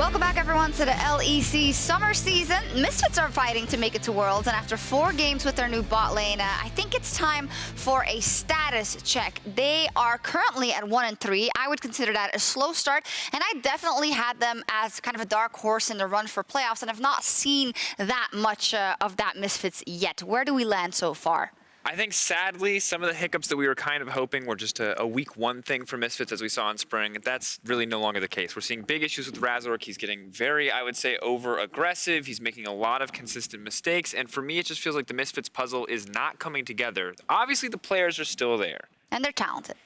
Welcome back, everyone, to the LEC Summer season. Misfits are fighting to make it to Worlds, and after 4 games with their new bot lane, I think it's time for a status check. They are currently at 1-3. I would consider that a slow start, and I definitely had them as kind of a dark horse in the run for playoffs, and I've not seen that much of that Misfits yet. Where do we land so far? I think, sadly, some of the hiccups that we were kind of hoping were just a week 1 thing for Misfits, as we saw in spring. That's really no longer the case. We're seeing big issues with Razork. He's getting very, I would say, over-aggressive. He's making a lot of consistent mistakes. And for me, it just feels like the Misfits puzzle is not coming together. Obviously, the players are still there. And they're talented.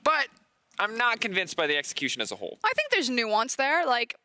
But I'm not convinced by the execution as a whole. I think there's nuance there. Like,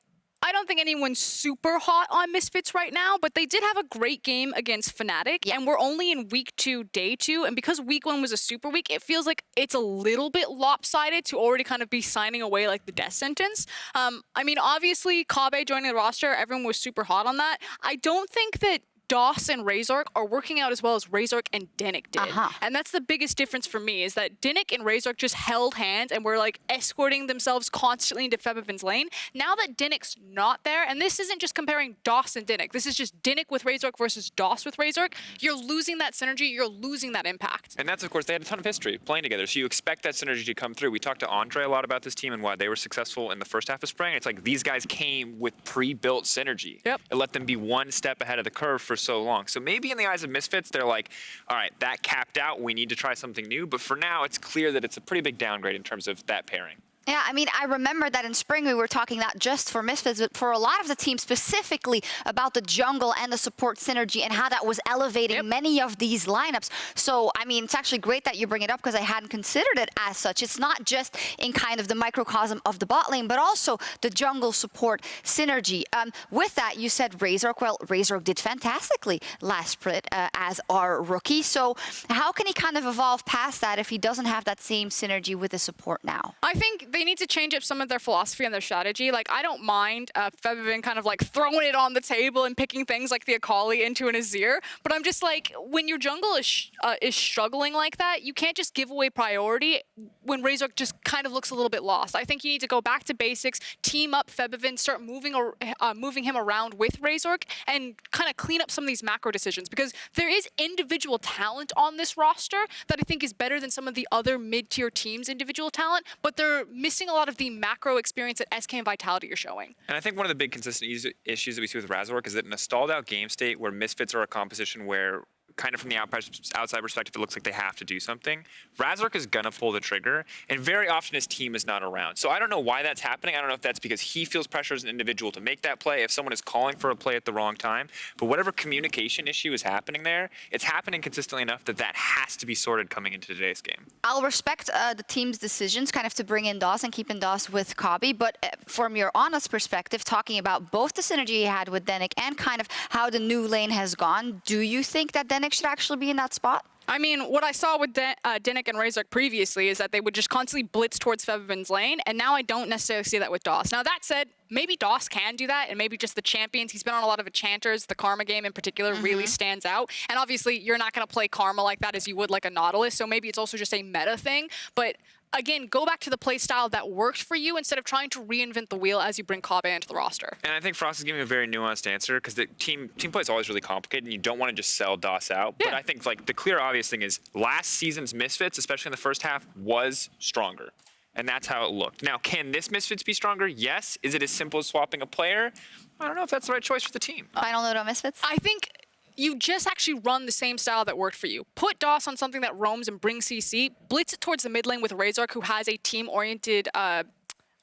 I don't think anyone's super hot on Misfits right now, but they did have a great game against Fnatic, and we're only in week 2, day 2, and because week 1 was a super week, it feels like it's a little bit lopsided to already kind of be signing away like the death sentence. I mean, obviously, Kobbe joining the roster, everyone was super hot on that. I don't think that DOS and Razork are working out as well as Razork and Dinnick did. And that's the biggest difference for me, is that Dinnick and Razork just held hands and were like escorting themselves constantly into Febiven's lane. Now that Dinnick's not there, and this isn't just comparing DOS and Dinnick, this is just Dinnick with Razork versus DOS with Razork, you're losing that synergy, you're losing that impact. And that's, of course, they had a ton of history playing together, so you expect that synergy to come through. We talked to Andre a lot about this team and why they were successful in the first half of spring. It's like these guys came with pre-built synergy. It let them be one step ahead of the curve for so long. So maybe in the eyes of Misfits, they're like, all right, that capped out, we need to try something new. But for now, it's clear that it's a pretty big downgrade in terms of that pairing. Yeah, I mean, I remember that in spring we were talking not just for Misfits, but for a lot of the teams specifically about the jungle and the support synergy and how that was elevating many of these lineups. So, I mean, it's actually great that you bring it up because I hadn't considered it as such. It's not just in kind of the microcosm of the bot lane, but also the jungle support synergy. With that, you said Razork. Well, Razork did fantastically last split as our rookie. So how can he kind of evolve past that if he doesn't have that same synergy with the support now? I think they need to change up some of their philosophy and their strategy. Like, I don't mind Febiven kind of like throwing it on the table and picking things like the Akali into an Azir, but I'm just like, when your jungle is struggling like that, you can't just give away priority when Razork just kind of looks a little bit lost. I think you need to go back to basics, team up Febiven, start moving him around with Razork, and kind of clean up some of these macro decisions, because there is individual talent on this roster that I think is better than some of the other mid-tier teams' individual talent, but they're missing a lot of the macro experience that SK and Vitality are showing. And I think one of the big consistent issues that we see with Razork is that in a stalled out game state where Misfits are a composition where kind of from the outside perspective, it looks like they have to do something, Razork is gonna pull the trigger, and very often his team is not around. So I don't know why that's happening. I don't know if that's because he feels pressure as an individual to make that play, if someone is calling for a play at the wrong time, but whatever communication issue is happening there, it's happening consistently enough that that has to be sorted coming into today's game. I'll respect the team's decisions kind of to bring in DOS and keep in DOS with Kobbe, but from your honest perspective, talking about both the synergy he had with Dinnick and kind of how the new lane has gone, do you think that Dinnick should actually be in that spot? I mean, what I saw with Dinnick and Razork previously is that they would just constantly blitz towards Febiven's lane, and now I don't necessarily see that with DOS. Now, that said, maybe DOS can do that, and maybe just the champions. He's been on a lot of enchanters. The Karma game in particular really stands out. And obviously, you're not going to play Karma like that as you would like a Nautilus, so maybe it's also just a meta thing. But again, go back to the play style that worked for you instead of trying to reinvent the wheel as you bring Kobbe into the roster. And I think Frost is giving a very nuanced answer, because the team play is always really complicated, and you don't want to just sell DOS out. But I think like the clear obvious thing is last season's Misfits, especially in the first half, was stronger. And that's how it looked. Now, can this Misfits be stronger? Yes. Is it as simple as swapping a player? I don't know if that's the right choice for the team. Final note on Misfits? I think you just actually run the same style that worked for you. Put DOS on something that roams and brings CC, blitz it towards the mid lane with Razork, who has a team-oriented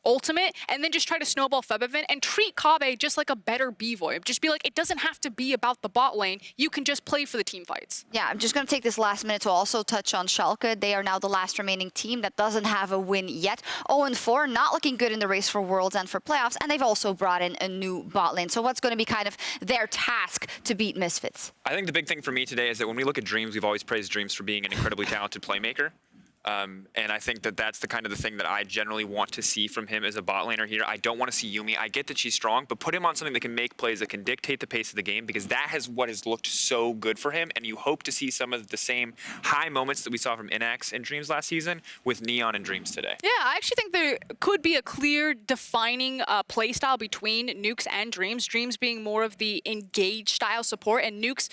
ultimate, and then just try to snowball Febiven and treat Kobbe just like a better B-Void. Just be like, it doesn't have to be about the bot lane. You can just play for the team fights. Yeah, I'm just going to take this last minute to also touch on Schalke. They are now the last remaining team that doesn't have a win yet. 0-4, not looking good in the race for Worlds and for playoffs, and they've also brought in a new bot lane. So what's going to be kind of their task to beat Misfits? I think the big thing for me today is that when we look at Dreams, we've always praised Dreams for being an incredibly talented playmaker. And I think that that's the kind of the thing that I generally want to see from him as a bot laner here. I don't want to see Yuumi. I get that she's strong, but put him on something that can make plays, that can dictate the pace of the game, because that has what has looked so good for him. And you hope to see some of the same high moments that we saw from Inax and Dreams last season with Neon and Dreams today. Yeah, I actually think there could be a clear defining play style between Nukes and Dreams. Dreams being more of the engage style support, and Nukes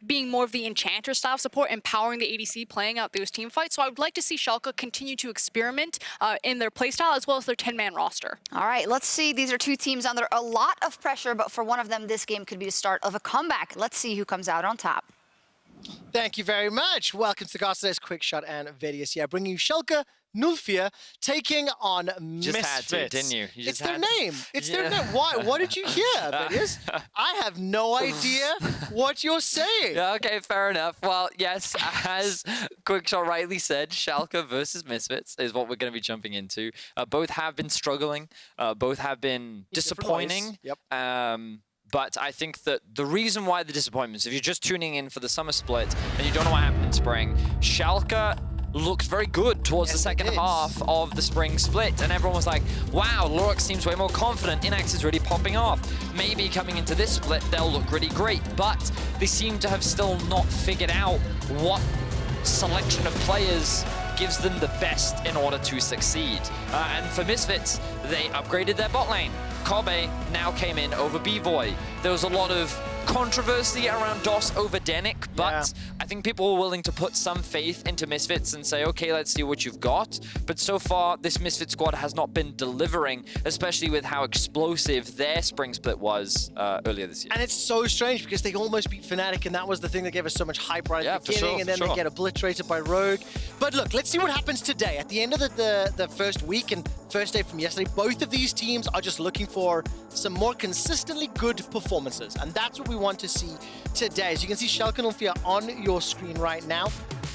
being more of the Enchanter style support, empowering the ADC, playing out those team fights. So I would like to see Schalke continue to experiment in their playstyle as well as their 10-man roster. All right, let's see. These are two teams under a lot of pressure, but for one of them, this game could be the start of a comeback. Let's see who comes out on top. Thank you very much. Welcome to Quickshot Quickshot and Vedius. Yeah, bringing you Schalke 04 taking on Just Misfits. had to, didn't you? It's their name. It's their name. Why? What did you hear, Vedius? I have no idea what you're saying. Yeah, okay, fair enough. Well, yes, as Quickshot rightly said, Schalke versus Misfits is what we're going to be jumping into. Both have been struggling. Both have been disappointing. Yep. But I think that the reason why the disappointments, if you're just tuning in for the summer split and you don't know what happened in spring, Schalke looked very good towards the second half of the spring split, and everyone was like, wow, Lurox seems way more confident, Inax is really popping off. Maybe coming into this split, they'll look really great, but they seem to have still not figured out what selection of players gives them the best in order to succeed. And for Misfits, they upgraded their bot lane. Kobbe now came in over B-Boy. There was a lot of controversy around DOS over Denick, but I think people were willing to put some faith into Misfits and say, okay, let's see what you've got. But so far, this Misfits squad has not been delivering, especially with how explosive their spring split was earlier this year. And it's so strange because they almost beat Fnatic, and that was the thing that gave us so much hype right at the beginning, and then they get obliterated by Rogue. But look, let's see what happens today. At the end of the first week and first day from yesterday, both of these teams are just looking for some more consistently good performances, and that's what we want to see today. As you can see, Schalke 04 on your screen right now.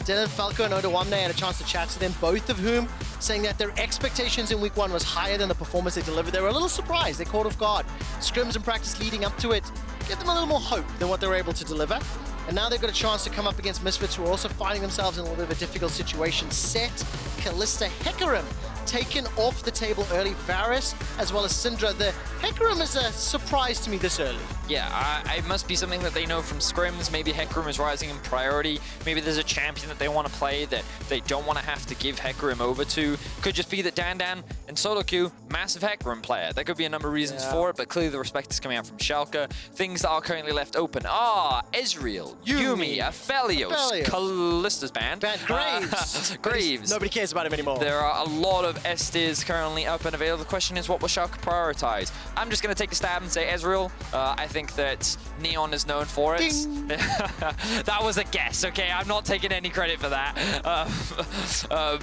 Dylan Falco and Odoamne had a chance to chat to them, both of whom saying that their expectations in week one was higher than the performance they delivered. They were a little surprised. They caught off guard. Scrims and practice leading up to it gave them a little more hope than what they were able to deliver. And now they've got a chance to come up against Misfits, who are also finding themselves in a little bit of a difficult situation. Set, Kalista, Hecarim taken off the table early. Varus, as well as Syndra. The Hecarim is a surprise to me this early. Yeah, it must be something that they know from scrims. Maybe Hecarim is rising in priority. Maybe there's a champion that they want to play that they don't want to have to give Hecarim over to. Could just be that Dan and Solo Q, massive Hecarim player. There could be a number of reasons for it, but clearly the respect is coming out from Schalke. Things that are currently left open are Ezreal, Yuumi, Aphelios, Kalista's banned. Graves. Graves. Nobody cares about him anymore. There are a lot of Estes currently up and available. The question is, what will Schalke prioritize? I'm just going to take a stab and say Ezreal. I think that Neon is known for it. That was a guess, okay? I'm not taking any credit for that.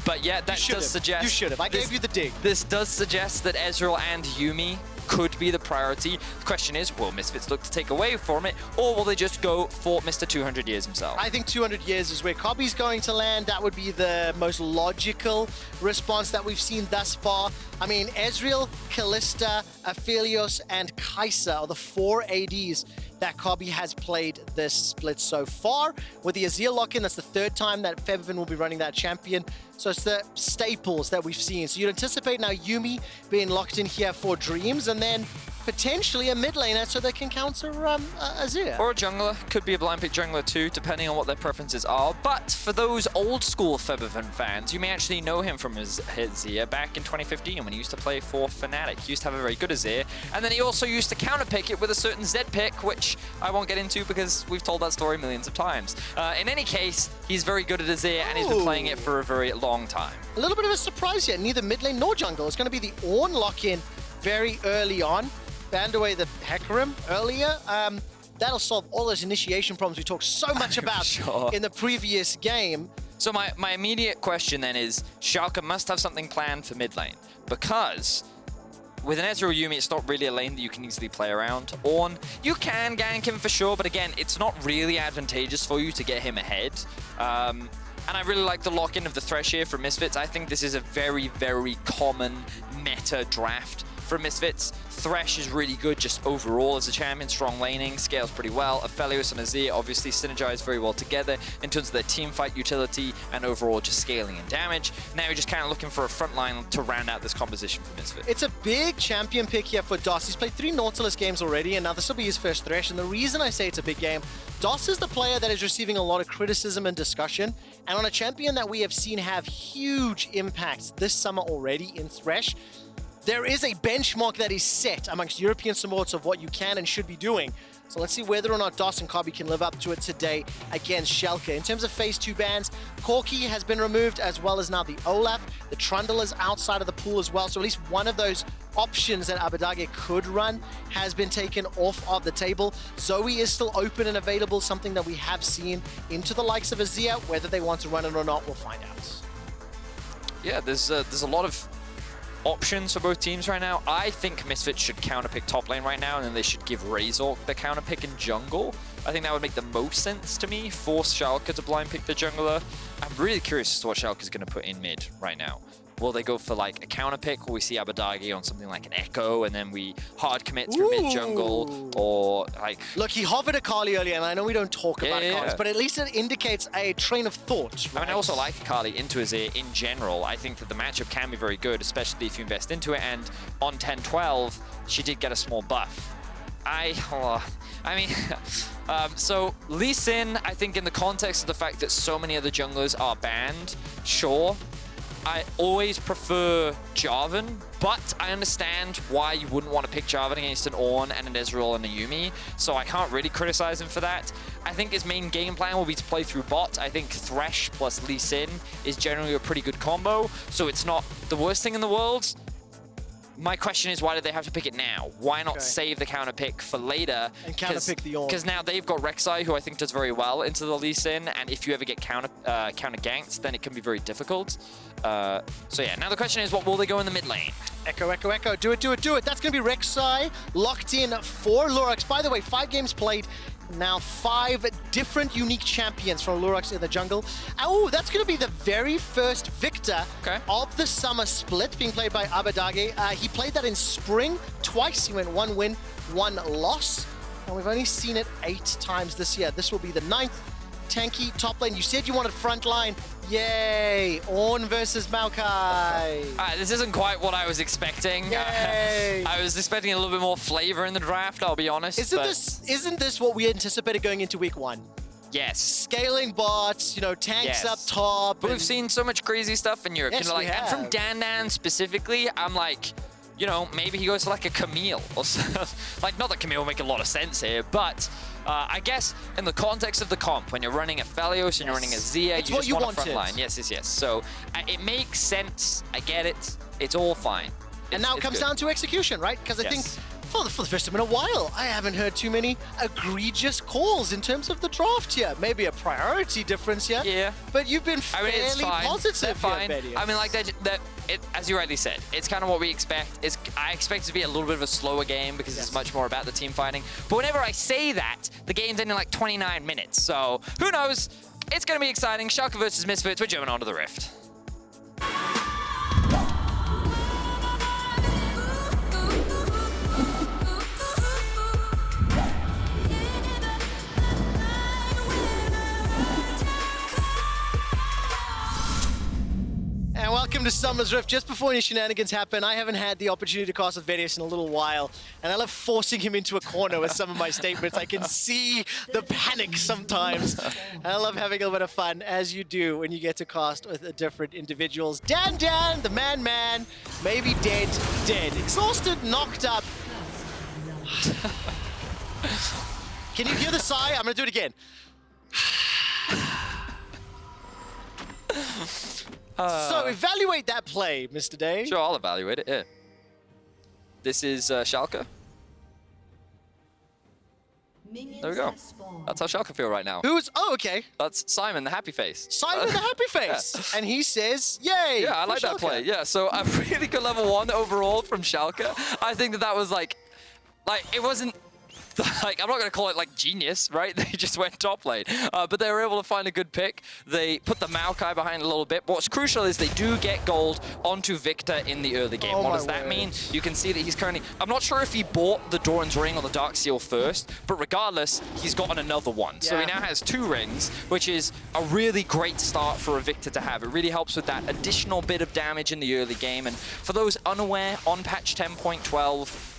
But yeah, that does suggest... You should have. I gave you the dig. This does suggest that Ezreal and Yuumi could be the priority. The question is, will Misfits look to take away from it, or will they just go for Mr. 200 Years himself? I think 200 Years is where Kobbe's going to land. That would be the most logical response that we've seen thus far. I mean, Ezreal, Kalista, Aphelios, and Kai'Sa are the 4 ADs that Kobbe has played this split so far. With the Azir lock-in, that's the 3rd time that Febiven will be running that champion. So it's the staples that we've seen. So you'd anticipate now Yuumi being locked in here for Dreams, and then potentially a mid laner so they can counter Azir. Or a jungler. Could be a blind pick jungler too, depending on what their preferences are. But for those old school Febiven fans, you may actually know him from his Azir back in 2015 when he used to play for Fnatic. He used to have a very good Azir, and then he also used to counterpick it with a certain Z pick, which I won't get into because we've told that story millions of times. In any case, he's very good at Azir, and he's been playing it for a very long time. A little bit of a surprise here. Neither mid lane nor jungle. It's going to be the Ornn lock-in very early on. Banned away the Hecarim earlier. That'll solve all those initiation problems we talked so much about in the previous game. So my immediate question then is, Schalke must have something planned for mid lane, because with an Ezreal Yuumi, it's not really a lane that you can easily play around. Ornn, you can gank him for sure, but again, it's not really advantageous for you to get him ahead. And I really like the lock-in of the Thresh here from Misfits. I think this is a very, very common meta draft from Misfits. Thresh is really good just overall as a champion, strong laning, scales pretty well. Aphelios and Azir obviously synergize very well together in terms of their teamfight utility and overall just scaling and damage. Now you're just kind of looking for a front line to round out this composition for Misfits. It's a big champion pick here for DOS. He's played 3 Nautilus games already, and now this will be his first Thresh. And the reason I say it's a big game, DOS is the player that is receiving a lot of criticism and discussion, and on a champion that we have seen have huge impacts this summer already in Thresh. There is a benchmark that is set amongst European supports of what you can and should be doing. So let's see whether or not DOS and Kobbe can live up to it today against Schalke. In terms of phase 2 bans, Corki has been removed, as well as now the Olaf. The Trundle is outside of the pool as well, so at least one of those options that Abbedagge could run has been taken off of the table. Zoe is still open and available, something that we have seen into the likes of Azir. Whether they want to run it or not, we'll find out. Yeah, there's a lot of options for both teams right now. I think Misfits should counterpick top lane right now, and then they should give Razork the counterpick in jungle. I think that would make the most sense to me. Force Schalke to blind pick the jungler. I'm really curious as to what Schalke is going to put in mid right now. Will they go for like a counter pick, or we see Abbedagge on something like an Echo, and then we hard commit through mid jungle, or like... Look, he hovered Akali earlier, and I know we don't talk about cards, but at least it indicates a train of thought. Right? I mean, I also like Akali into Azir in general. I think that the matchup can be very good, especially if you invest into it, and on 10-12, she did get a small buff. So Lee Sin, I think in the context of the fact that so many other junglers are banned, sure. I always prefer Jarvan, but I understand why you wouldn't want to pick Jarvan against an Ornn and an Ezreal and a Yuumi, so I can't really criticize him for that. I think his main game plan will be to play through bot. I think Thresh plus Lee Sin is generally a pretty good combo, so it's not the worst thing in the world. My question is, why did they have to pick it now? Why not save the counter pick for later? And counter pick the Ornn. Because now they've got Rek'Sai, who I think does very well into the Lee Sin, and if you ever get counter ganked, then it can be very difficult. So yeah, now the question is, what will they go in the mid lane? Echo, Echo, Echo, do it, do it, do it. That's going to be Rek'Sai locked in for Lurox. By the way, 5 games played. Now 5 different unique champions from Lurox in the jungle. Oh, that's going to be the very first Viktor of the Summer Split being played by Abbedagge. He played that in spring twice. He went 1 win, 1 loss. And we've only seen it 8 times this year. This will be the 9th. Tanky top lane. You said you wanted front line. Yay! Ornn versus Maokai. This isn't quite what I was expecting. Yay! I was expecting a little bit more flavor in the draft, I'll be honest. Isn't this what we anticipated going into week 1? Yes. Scaling bots, you know, tanks up top. But we've seen so much crazy stuff in Europe. Yes, and from Dan specifically, I'm like, you know, maybe he goes for like a Camille or something. Like, not that Camille will make a lot of sense here, but I guess in the context of the comp, when you're running Aphelios and you're running Azir, you just want a front line. Yes. So it makes sense. I get it. It's all fine. And now it comes down to execution, right? Because I think for the first time in a while, I haven't heard too many egregious calls in terms of the draft here. Maybe a priority difference here. Yeah. But you've been fairly positive. They're fine. Here, I mean, like as you rightly said, it's kind of what we expect. I expect it to be a little bit of a slower game because it's much more about the team fighting. But whenever I say that, the game's ending in like 29 minutes. So who knows? It's going to be exciting. Schalke versus Misfits. We're jumping onto the Rift. And welcome to Summer's Rift. Just before any shenanigans happen, I haven't had the opportunity to cast with Vedius in a little while, and I love forcing him into a corner with some of my statements. I can see the panic sometimes. I love having a little bit of fun, as you do when you get to cast with different individuals. Dan, the man, maybe dead. Exhausted, knocked up. Can you hear the sigh? I'm gonna do it again. So evaluate that play, Mr. Day. Sure, I'll evaluate it, yeah. This is Schalke. There we go. That's how Schalke feel right now. Oh, okay. That's Simon, the happy face. Simon the happy face. And he says, yay. Yeah, I like that play. Yeah, so a really good level 1 overall from Schalke. I think that was like it wasn't like, I'm not going to call it like genius, right? They just went top lane. But they were able to find a good pick. They put the Maokai behind a little bit. But what's crucial is they do get gold onto Viktor in the early game. What does that mean? You can see that he's currently... I'm not sure if he bought the Doran's ring or the Dark Seal first, but regardless, he's gotten another one. So he now has 2 rings, which is a really great start for a Viktor to have. It really helps with that additional bit of damage in the early game. And for those unaware, on patch 10.12,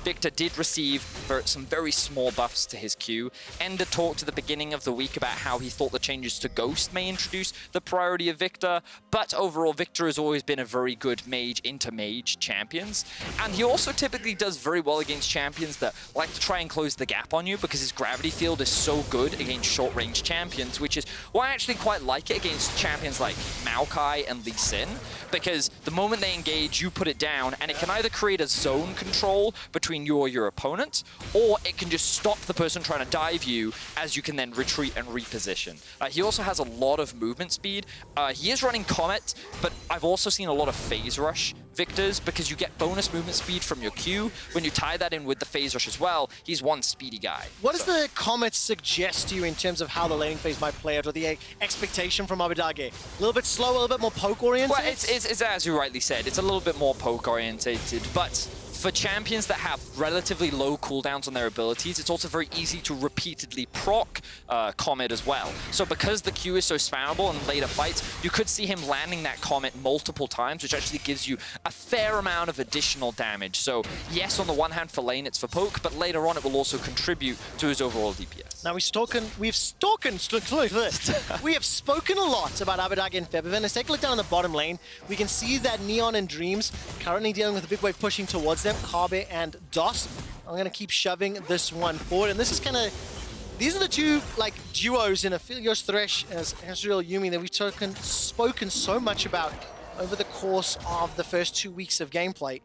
Viktor did receive some very small buffs to his Q. Ender talked at the beginning of the week about how he thought the changes to Ghost may introduce the priority of Viktor, but overall Viktor has always been a very good mage into mage champions, and he also typically does very well against champions that like to try and close the gap on you because his gravity field is so good against short-range champions, which is why I actually quite like it against champions like Maokai and Lee Sin, because the moment they engage, you put it down, and it can either create a zone control between you or your opponent, or it can just stop the person trying to dive you as you can then retreat and reposition. He also has a lot of movement speed. He is running Comet, but I've also seen a lot of phase rush Victors because you get bonus movement speed from your Q. When you tie that in with the phase rush as well, he's one speedy guy. What does the Comet suggest to you in terms of how the laning phase might play out, or the expectation from Abbedagge? A little bit slow, a little bit more poke-oriented? Well, it's as you rightly said, it's a little bit more poke-orientated, but for champions that have relatively low cooldowns on their abilities, it's also very easy to repeatedly proc Comet as well. So because the Q is so spammable in later fights, you could see him landing that Comet multiple times, which actually gives you a fair amount of additional damage. So yes, on the one hand for lane, it's for poke, but later on it will also contribute to his overall DPS. Now we have spoken a lot about Abbedagge and Febiven. Let's take a look down on the bottom lane. We can see that Neon and Dreams currently dealing with a big wave pushing towards them. Kobbe and DOS. I'm going to keep shoving this one forward. And this is kind of... These are the two like duos in Aphelios, Thresh, as Ezreal, Yuumi that we've spoken so much about over the course of the first 2 weeks of gameplay.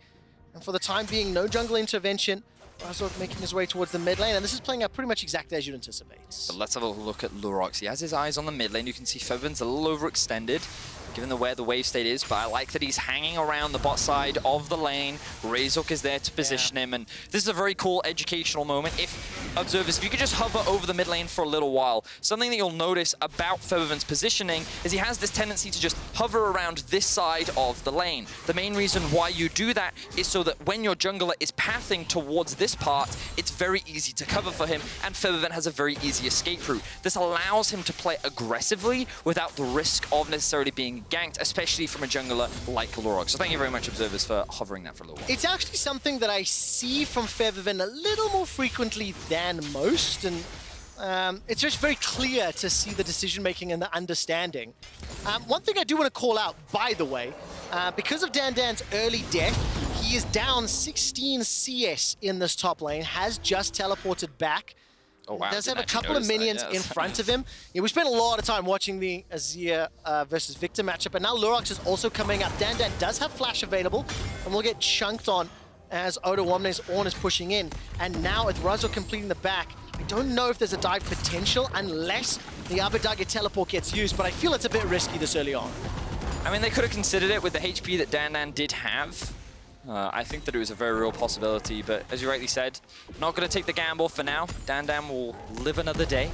And for the time being, no jungle intervention. Razork making his way towards the mid lane, and this is playing out pretty much exactly as you'd anticipate. But let's have a look at Lurox. He has his eyes on the mid lane. You can see Febiven's a little overextended, given where the wave state is, but I like that he's hanging around the bot side of the lane. Razork is there to position him, and this is a very cool educational moment. If observers, if you could just hover over the mid lane for a little while, something that you'll notice about Febiven's positioning is he has this tendency to just hover around this side of the lane. The main reason why you do that is so that when your jungler is pathing towards this part, it's very easy to cover for him, and Febiven has a very easy escape route. This allows him to play aggressively without the risk of necessarily being ganked, especially from a jungler like Lurox. So thank you very much, observers, for hovering that for a little while. It's actually something that I see from Febiven a little more frequently than most, and it's just very clear to see the decision-making and the understanding. One thing I do want to call out, by the way, because of Dan's early death, he is down 16 CS in this top lane, has just teleported back. Oh, wow. Does have a couple of minions in front of him. Yeah, we spent a lot of time watching the Azir versus Viktor matchup, and now Lurox is also coming up. Dan does have flash available, and will get chunked on as Odoamne's Ornn is pushing in. And now with Razork completing the back, I don't know if there's a dive potential unless the Abbedagge teleport gets used, but I feel it's a bit risky this early on. I mean, they could have considered it with the HP that Dan did have. I think that it was a very real possibility, but as you rightly said, not going to take the gamble for now. Dan will live another day.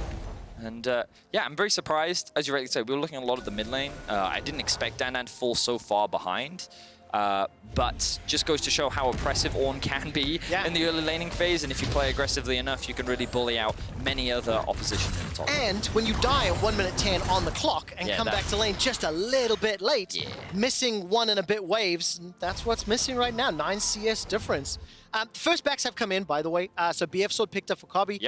And yeah, I'm very surprised. As you rightly said, we were looking at a lot of the mid lane. I didn't expect Dan to fall so far behind. But just goes to show how oppressive Ornn can be in the early laning phase, and if you play aggressively enough, you can really bully out many other opposition in the top. And when you die at 1 minute 10 on the clock and come back to lane just a little bit late, missing 1 and a bit waves, that's what's missing right now, 9 CS difference. First backs have come in, by the way, so BF Sword picked up for Kobbe.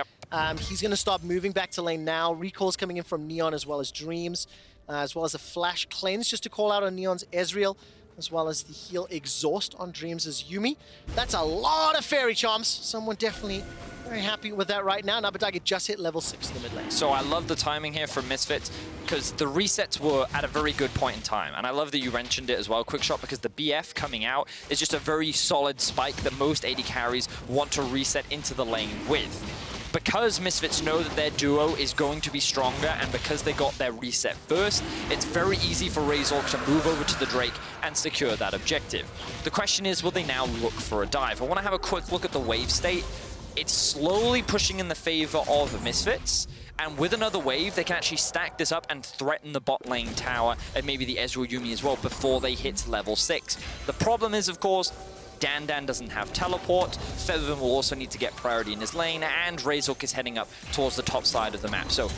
He's going to start moving back to lane now. Recalls coming in from Neon as well as Dreams, as well as a flash cleanse just to call out on Neon's Ezreal, as well as the heal exhaust on Dreams' Yuumi. That's a lot of fairy charms. Someone definitely very happy with that right now. And Abbedagge just hit level 6 in the mid lane. So I love the timing here from Misfits, because the resets were at a very good point in time. And I love that you mentioned it as well, Quickshot, because the BF coming out is just a very solid spike that most AD carries want to reset into the lane with. Because Misfits know that their duo is going to be stronger, and because they got their reset first, it's very easy for Razork to move over to the Drake and secure that objective. The question is, will they now look for a dive? I want to have a quick look at the wave state. it's slowly pushing in the favor of Misfits. And with another wave, they can actually stack this up and threaten the bot lane tower and maybe the Ezreal Yuumi as well before they hit level 6. The problem is, of course, Dan doesn't have teleport. Febiven will also need to get priority in his lane, and Razork is heading up towards the top side of the map. So,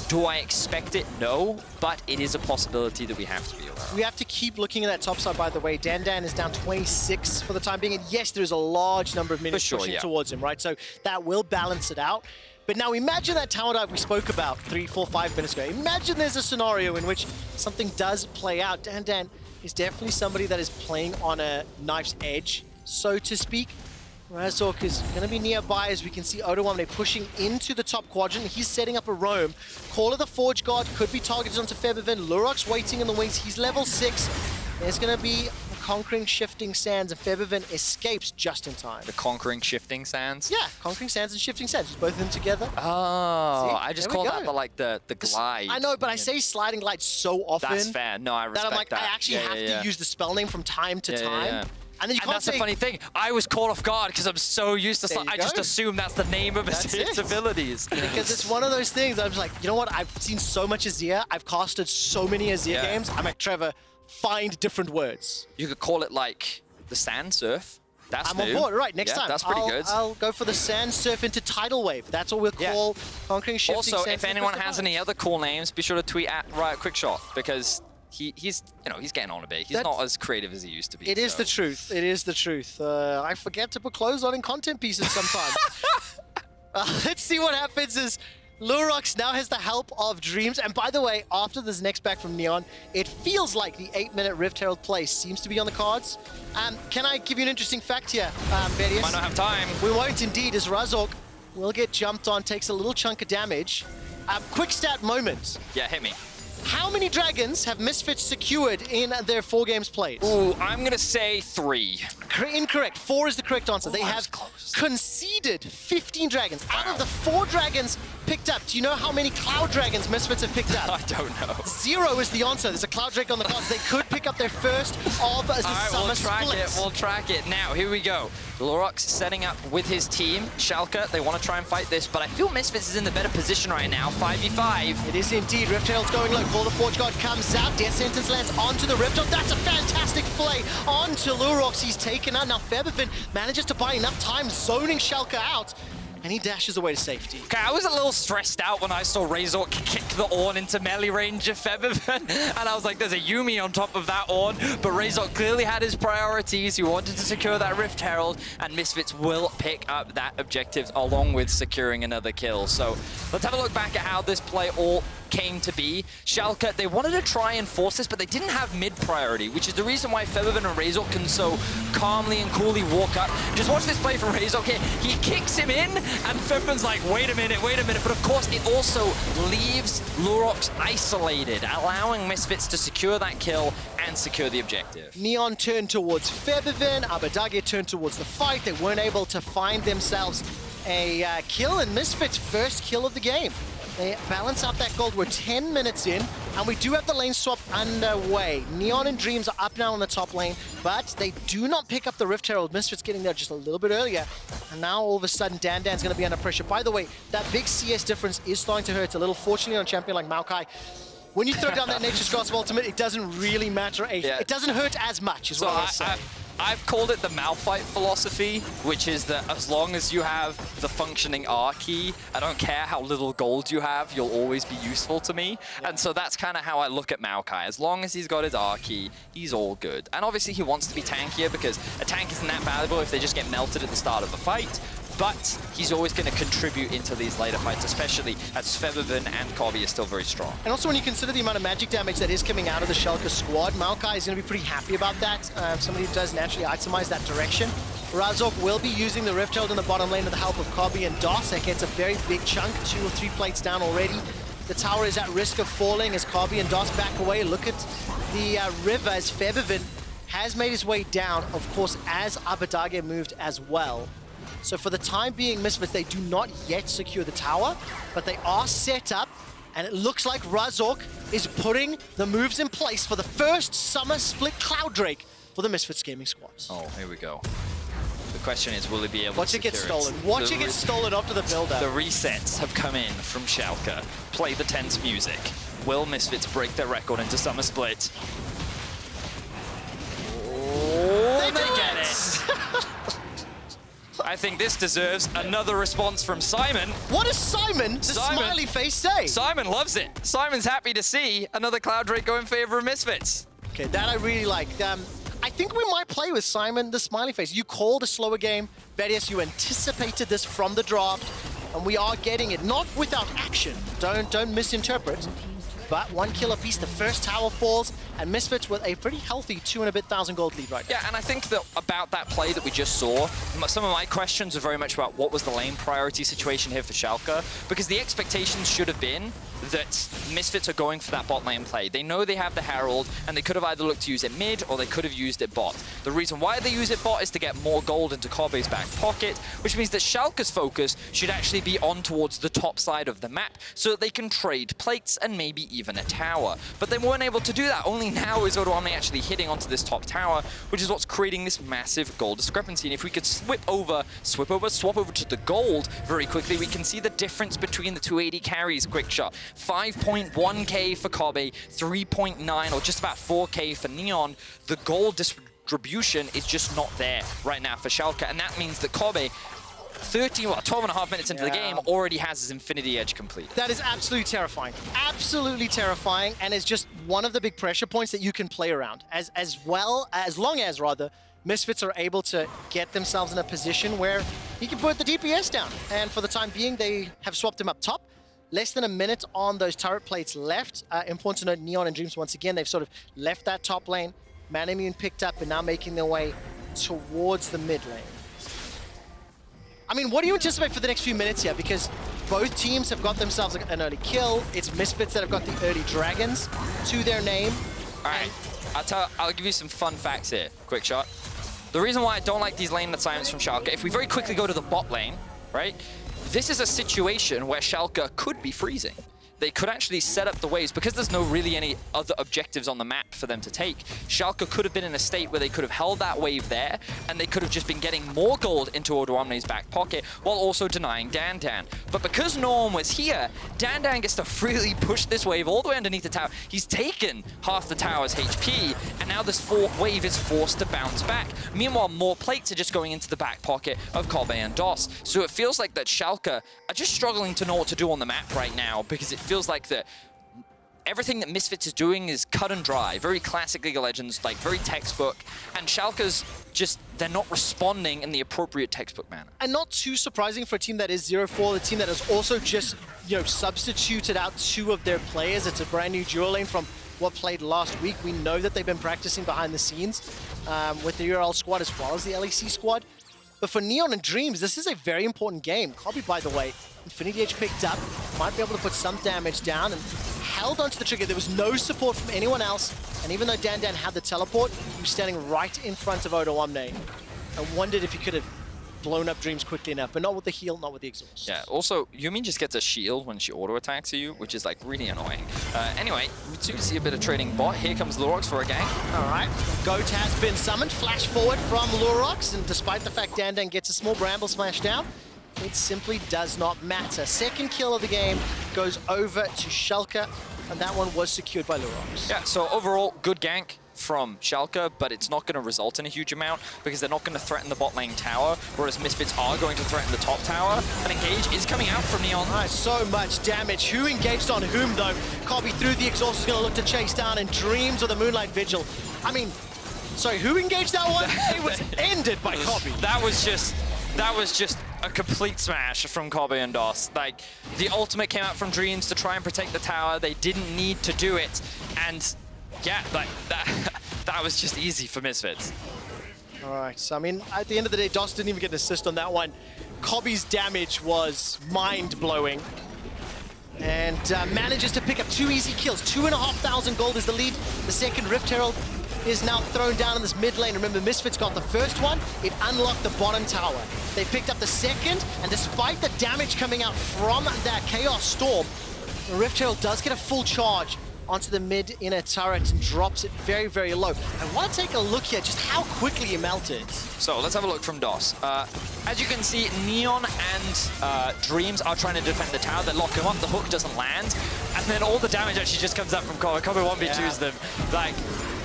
do I expect it? No, but it is a possibility that we have to be aware of. We have to keep looking at that top side, by the way. Dan is down 26 for the time being, and yes, there's a large number of minutes pushing towards him, right? So that will balance it out. But now imagine that tower dive we spoke about 3, 4, 5 minutes ago. Imagine there's a scenario in which something does play out. Dan is definitely somebody that is playing on a knife's edge, so to speak. Razork is going to be nearby, as we can see Odoamne pushing into the top quadrant. He's setting up a roam. Call of the Forge Guard could be targeted onto Febiven. Lurox waiting in the wings. He's level 6. There's going to be a Conquering Shifting Sands, and Febiven escapes just in time. The Conquering Shifting Sands? Yeah, Conquering Sands and Shifting Sands. Both of them together. Oh, see? I just call that the glide. I know, but I say sliding glide so often. That's fair. No, I respect that. I'm like, that. I actually have to use the spell name from time to time. Yeah. And then you can't that's say... the funny thing. I was caught off guard because I'm so used to I just assume that's the name of its abilities. Because it's one of those things, I was like, you know what? I've seen so much Azir. I've casted so many Azir games. I'm like, Trevor, find different words. You could call it like the Sand Surf. That's I'm on board. Right, next time. That's pretty good. I'll go for the Sand Surf into Tidal Wave. That's what we'll call Conquering Shifting Also, Sands. if anyone has any other cool names, be sure to tweet at Quickshot, because he's getting on a bit. He's not as creative as he used to be. It is the truth. It is the truth. I forget to put clothes on in content pieces sometimes. Let's see what happens as Lurox now has the help of Dreams. And by the way, after this next back from Neon, it feels like the 8-minute Rift Herald play seems to be on the cards. Can I give you an interesting fact here, Vedius? Might not have time. We won't indeed, as Razork will get jumped on, takes a little chunk of damage. Quick stat moment. Yeah, hit me. How many dragons have Misfits secured in their 4 games played? Ooh, I'm going to say 3. Incorrect. 4 is the correct answer. They have conceded 15 dragons. Out of the 4 dragons picked up, do you know how many Cloud Dragons Misfits have picked up? I don't know. 0 is the answer. There's a Cloud Drake on the cards. They could pick up their first of the Summer Split. We'll track it. Now, here we go. Lurox setting up with his team. Schalke, they want to try and fight this, but I feel Misfits is in the better position right now. 5v5. It is indeed. Rift Herald's going low. Call the Forge Guard comes out. Death Sentence lands onto the Rift Herald. That's a fantastic play onto Lurox. He's taken out. Now Febiven manages to buy enough time, zoning Schalke out, and he dashes away to safety. Okay, I was a little stressed out when I saw Razork kick the Ornn into melee range of Febiven, and I was like, there's a Yuumi on top of that Ornn, but Razork clearly had his priorities. He wanted to secure that Rift Herald, and Misfits will pick up that objective along with securing another kill. So let's have a look back at how this play all came to be. Schalke, they wanted to try and force this, but they didn't have mid priority, which is the reason why Febiven and Razork can so calmly and coolly walk up. Just watch this play from Razork here. He kicks him in, and Febiven's like, wait a minute. But of course, it also leaves Lurox isolated, allowing Misfits to secure that kill and secure the objective. Neon turned towards Febiven. Abbedagge turned towards the fight. They weren't able to find themselves a kill, and Misfits' first kill of the game. They balance out that gold. We're 10 minutes in, and we do have the lane swap underway. Neon and Dreams are up now on the top lane, but they do not pick up the Rift Herald. Misfits getting there just a little bit earlier, and now all of a sudden Dan's going to be under pressure. By the way, that big CS difference is starting to hurt a little. Fortunately, on a champion like Maokai, when you throw down that Nature's Grasp ultimate, it doesn't really matter. It doesn't hurt as much, is what I was saying. I've called it the Malphite philosophy, which is that as long as you have the functioning R key, I don't care how little gold you have, you'll always be useful to me. Yeah. And so that's kind of how I look at Maokai. As long as he's got his R key, he's all good. And obviously he wants to be tankier because a tank isn't that valuable if they just get melted at the start of a fight. But he's always going to contribute into these later fights, especially as Febiven and Kobbe are still very strong. And also when you consider the amount of magic damage that is coming out of the Schalke squad, Maokai is going to be pretty happy about that. Somebody who does naturally itemize that direction. Razork will be using the Rift Herald in the bottom lane with the help of Kobbe and DOS. That gets a very big chunk, 2 or 3 plates down already. The tower is at risk of falling as Kobbe and DOS back away. Look at the river as Febiven has made his way down, of course, as Abbedagge moved as well. So for the time being, Misfits, they do not yet secure the tower, but they are set up, and it looks like Razork is putting the moves in place for the first Summer Split Cloud Drake for the Misfits gaming squads. Oh, here we go. The question is, will he be able Watch to it get secure stolen. Watch it get stolen after the build-up. The resets have come in from Schalke. Play the tense music. Will Misfits break their record into Summer Split? Oh, they get it! I think this deserves another response from Simon. What does Simon, the smiley face, say? Simon loves it. Simon's happy to see another Cloud Drake go in favor of Misfits. Okay, that I really like. I think we might play with Simon, the smiley face. You called a slower game. Vedius, you anticipated this from the draft, and we are getting it, not without action. Don't misinterpret. But 1 kill apiece, the first tower falls, and Misfits with a pretty healthy 2,000 and a bit gold lead right now. Yeah, and I think that about that play that we just saw, some of my questions are very much about what was the lane priority situation here for Schalke, because the expectations should have been that Misfits are going for that bot lane play. They know they have the Herald, and they could have either looked to use it mid, or they could have used it bot. The reason why they use it bot is to get more gold into Kobbe's back pocket, which means that Schalke's focus should actually be on towards the top side of the map, so that they can trade plates and maybe even a tower. But they weren't able to do that. Only now is Odoamne actually hitting onto this top tower, which is what's creating this massive gold discrepancy. And if we could swap over to the gold very quickly, we can see the difference between the two AD carries. Quickshot, 5.1k for Kobbe, 3.9 or just about 4k for Neon. The gold distribution is just not there right now for Schalke, and that means that Kobbe, 12 and a half minutes into the game, already has his Infinity Edge complete. That is absolutely terrifying. Absolutely terrifying, and it's just one of the big pressure points that you can play around. As long as Misfits are able to get themselves in a position where he can put the DPS down. And for the time being, they have swapped him up top. Less than a minute on those turret plates left. Important to note, Neon and Dreams, once again, they've sort of left that top lane. Man Immune picked up and now making their way towards the mid lane. I mean, what do you anticipate for the next few minutes here? Because both teams have got themselves an early kill. It's Misfits that have got the early dragons to their name. All right, I'll give you some fun facts here, Quickshot. The reason why I don't like these lane assignments from Schalke, if we very quickly go to the bot lane, right? This is a situation where Schalke could be freezing. They could actually set up the waves because there's no really any other objectives on the map for them to take. Schalke could have been in a state where they could have held that wave there, and they could have just been getting more gold into Odoamne's back pocket while also denying Dandan. But because Norm was here, Dandan gets to freely push this wave all the way underneath the tower. He's taken half the tower's HP, and now this fourth wave is forced to bounce back. Meanwhile, more plates are just going into the back pocket of Kobbe and DOS. So it feels like that Schalke are just struggling to know what to do on the map right now, because it feels like that everything that Misfits is doing is cut and dry, very classic League of Legends, like very textbook, and Schalke's just, they're not responding in the appropriate textbook manner. And not too surprising for a team that is 0-4, the team that has also just, substituted out 2 of their players. It's a brand new duo lane from what played last week. We know that they've been practicing behind the scenes with the URL squad as well as the LEC squad. But for Neon and Dreams, this is a very important game. Kobbe, by the way, Infinity Edge picked up, might be able to put some damage down and held onto the trigger. There was no support from anyone else. And even though Dandan had the teleport, he was standing right in front of Odoamne. I wondered if he could have blown up Dreams quickly enough, but not with the heal, not with the exhaust. Yeah, also, Yuumi just gets a shield when she auto-attacks you, which is, like, really annoying. Anyway, we do see a bit of trading bot. Here comes Lurox for a gank. All right, Goat has been summoned. Flash forward from Lurox, and despite the fact Dandan gets a small Bramble Smash down, it simply does not matter. Second kill of the game goes over to Schalke, and that one was secured by Lurox. Yeah, so overall, good gank from Schalke, but it's not going to result in a huge amount because they're not going to threaten the bot lane tower, whereas Misfits are going to threaten the top tower. An engage is coming out from Neon. Right, so much damage. Who engaged on whom, though? Kobbe through the exhaust is going to look to chase down, and Dreams with the Moonlight Vigil. I mean, sorry, who engaged that one? It was ended by Kobbe. That was just a complete smash from Kobbe and DOS. Like, the ultimate came out from Dreams to try and protect the tower. They didn't need to do it, and yeah, like that was just easy for Misfits. All right, so I mean, at the end of the day, DOS didn't even get an assist on that one. Kobbe's damage was mind-blowing. And manages to pick up 2 easy kills. 2,500 gold is the lead. The second Rift Herald is now thrown down in this mid lane. Remember, Misfits got the first one. It unlocked the bottom tower. They picked up the second, and despite the damage coming out from that Chaos Storm, the Rift Herald does get a full charge onto the mid inner turret and drops it very, very low. I want to take a look here just how quickly he melted. So let's have a look from DOS. As you can see, Neon and Dreams are trying to defend the tower. They lock him up, the hook doesn't land, and then all the damage actually just comes up from Kobbe. Kobbe 1v2s them. Like,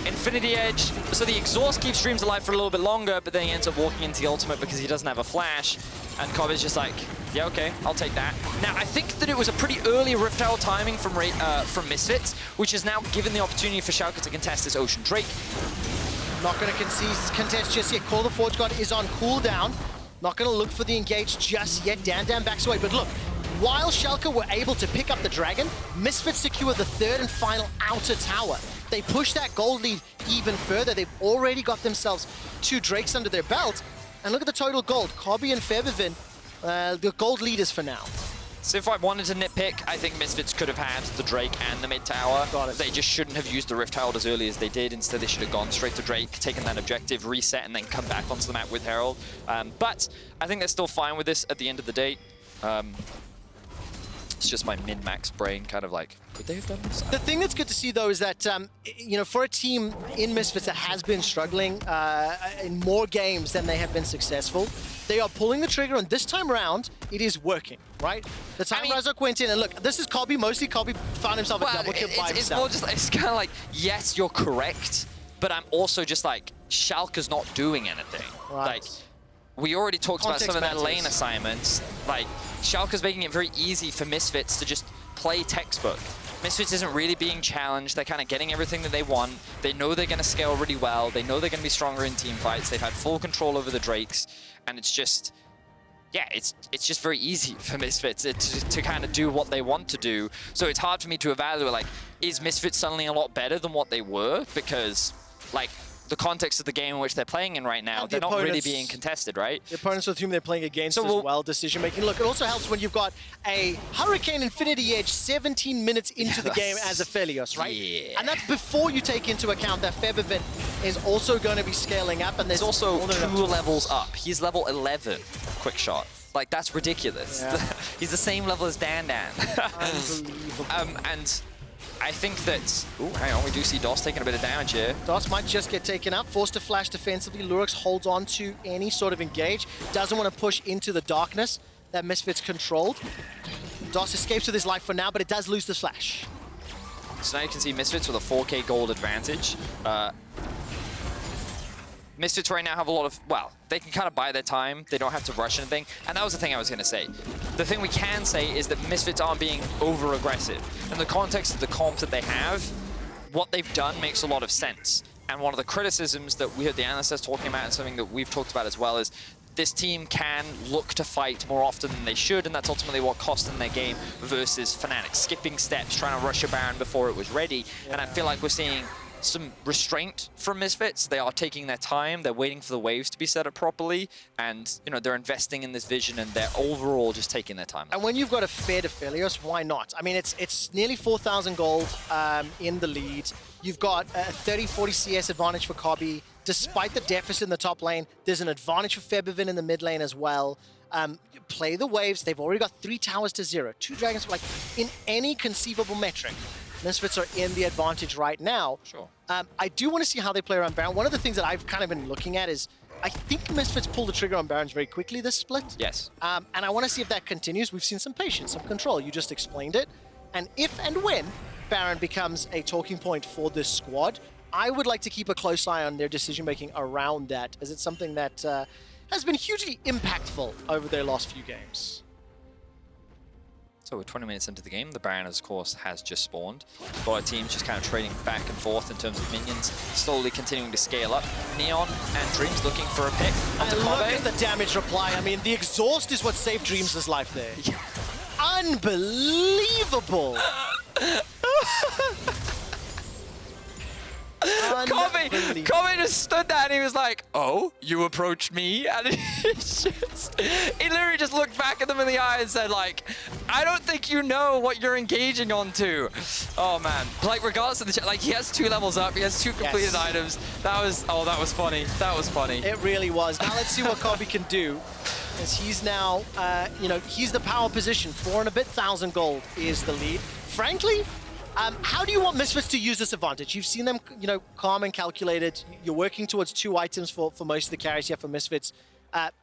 Infinity Edge, so the exhaust keeps Dreams alive for a little bit longer, but then he ends up walking into the ultimate because he doesn't have a flash, and Kobbe's just like, yeah, okay, I'll take that. Now, I think that it was a pretty early Rift Tower timing from Misfits, which has now given the opportunity for Schalke to contest this Ocean Drake. Not going to contest just yet. Call the Forge God is on cooldown. Not going to look for the engage just yet. Dan backs away, but look, while Schalke were able to pick up the Dragon, Misfits secure the third and final outer tower. They push that gold lead even further. They've already got themselves 2 Drakes under their belt. And look at the total gold. Kobbe and Febiven, the gold leaders for now. So if I wanted to nitpick, I think Misfits could have had the Drake and the mid tower. They just shouldn't have used the Rift Herald as early as they did. Instead, they should have gone straight to Drake, taken that objective, reset, and then come back onto the map with Herald. But I think they're still fine with this at the end of the day. It's just my min-max brain kind of like, could they have done this? The thing that's good to see, though, is that, you know, for a team in Misfits that has been struggling in more games than they have been successful, they are pulling the trigger, and this time around, it is working, right? The time Razork went in, and look, this is Kobbe, mostly Kobbe found himself a double kill by himself. It's more just, it's kind of like, yes, you're correct, but I'm also just like, Schalke's not doing anything. Right. Like, we already talked about some of their lane assignments. Like, Schalke's making it very easy for Misfits to just play textbook. Misfits isn't really being challenged. They're kind of getting everything that they want. They know they're going to scale really well. They know they're going to be stronger in team fights. They've had full control over the Drakes. And it's just, yeah, it's just very easy for Misfits to kind of do what they want to do. So it's hard for me to evaluate, like, is Misfits suddenly a lot better than what they were? Because, like, the context of the game in which they're playing in right now, they're not really being contested, right? The opponents with whom they're playing against as well, decision-making. Look, it also helps when you've got a Hurricane Infinity Edge 17 minutes into the game as Aphelios, right? Yeah. And that's before you take into account that Febiven is also going to be scaling up, and there's also 2 levels up. He's level 11, Quickshot. Like, that's ridiculous. Yeah. He's the same level as Dan. Unbelievable. And I think that, ooh, hang on, we do see DOS taking a bit of damage here. DOS might just get taken out, forced to flash defensively. Lurox holds on to any sort of engage, doesn't want to push into the darkness that Misfits controlled. DOS escapes with his life for now, but it does lose the flash. So now you can see Misfits with a 4K gold advantage. Misfits right now have a lot of, well, they can kind of buy their time. They don't have to rush anything. And that was the thing I was going to say. The thing we can say is that Misfits aren't being over-aggressive. In the context of the comps that they have, what they've done makes a lot of sense. And one of the criticisms that we heard the Analyst talking about, and something that we've talked about as well, is this team can look to fight more often than they should, and that's ultimately what cost them their game versus Fnatic. Skipping steps, trying to rush a Baron before it was ready. Yeah. And I feel like we're seeing some restraint from Misfits. They are taking their time. They're waiting for the waves to be set up properly, and you know, they're investing in this vision, and they're overall just taking their time. And when you've got a fed Aphelios, why not? I mean, it's nearly 4,000 gold in the lead. You've got a 30-40 CS advantage for Kobbe. Despite the deficit in the top lane, there's an advantage for Febiven in the mid lane as well. Play the waves. They've already got 3 towers to 0. 2 dragons, like, in any conceivable metric. Misfits are in the advantage right now. Sure. I do want to see how they play around Baron. One of the things that I've kind of been looking at is, I think Misfits pull the trigger on Barons very quickly this split. Yes. And I want to see if that continues. We've seen some patience, some control. You just explained it. And if and when Baron becomes a talking point for this squad, I would like to keep a close eye on their decision-making around that, as it's something that has been hugely impactful over their last few games. So we're 20 minutes into the game. The Baron, of course, has just spawned. Both teams just kind of trading back and forth in terms of minions, slowly continuing to scale up. Neon and Dreams looking for a pick. And look at the damage reply. I mean, the exhaust is what saved Dreams' life there. Unbelievable! Kobbe just stood there and he was like, oh, you approached me? And he literally just looked back at them in the eye and said, like, I don't think you know what you're engaging onto. Oh, man. Like, regardless of the like, he has 2 levels up. He has 2 completed items. That was funny. That was funny. It really was. Now let's see what Kobbe can do. As he's now, you know, he's the power position. 4 and a bit thousand gold is the lead. Frankly, How do you want Misfits to use this advantage? You've seen them, you know, calm and calculated. You're working towards 2 items for most of the carries here for Misfits.